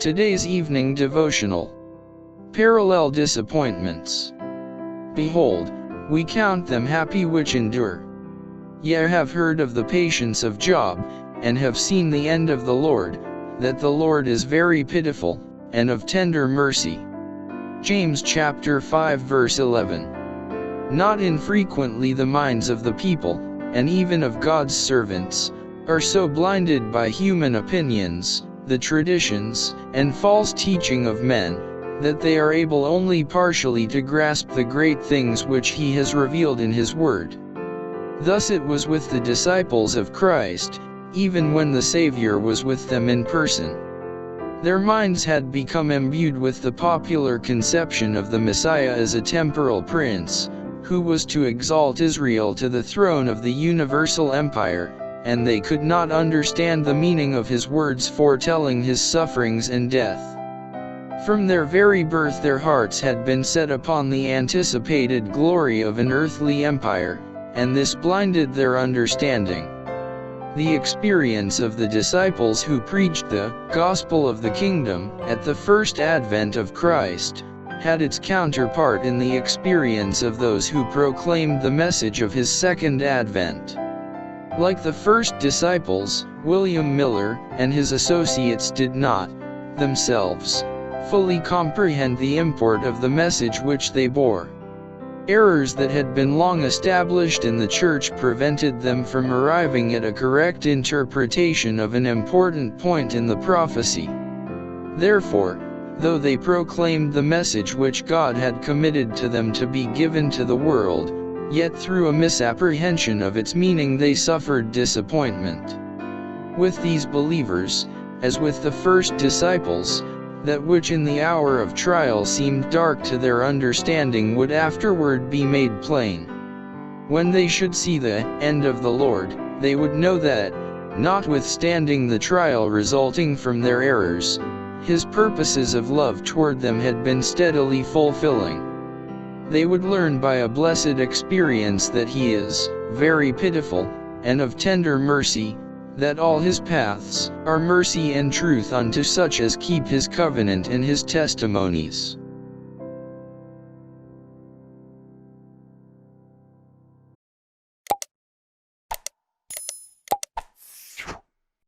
Today's evening devotional. Parallel disappointments. Behold, we count them happy which endure. Ye have heard of the patience of Job, and have seen the end of the Lord, that the Lord is very pitiful, and of tender mercy. James chapter 5 verse 11. Not infrequently the minds of the people, and even of God's servants, are so blinded by human opinions, the traditions, and false teaching of men, that they are able only partially to grasp the great things which He has revealed in His Word. Thus it was with the disciples of Christ, even when the Saviour was with them in person. Their minds had become imbued with the popular conception of the Messiah as a temporal prince, who was to exalt Israel to the throne of the universal empire, and they could not understand the meaning of His words foretelling His sufferings and death. From their very birth their hearts had been set upon the anticipated glory of an earthly empire, and this blinded their understanding. The experience of the disciples who preached the gospel of the kingdom at the first advent of Christ had its counterpart in the experience of those who proclaimed the message of His second advent. Like the first disciples, William Miller and his associates did not, themselves, fully comprehend the import of the message which they bore. Errors that had been long established in the church prevented them from arriving at a correct interpretation of an important point in the prophecy. Therefore, though they proclaimed the message which God had committed to them to be given to the world, yet through a misapprehension of its meaning they suffered disappointment. With these believers, as with the first disciples, that which in the hour of trial seemed dark to their understanding would afterward be made plain. When they should see the end of the Lord, they would know that, notwithstanding the trial resulting from their errors, His purposes of love toward them had been steadily fulfilling. They would learn by a blessed experience that He is very pitiful, and of tender mercy, that all His paths are mercy and truth unto such as keep His covenant and His testimonies.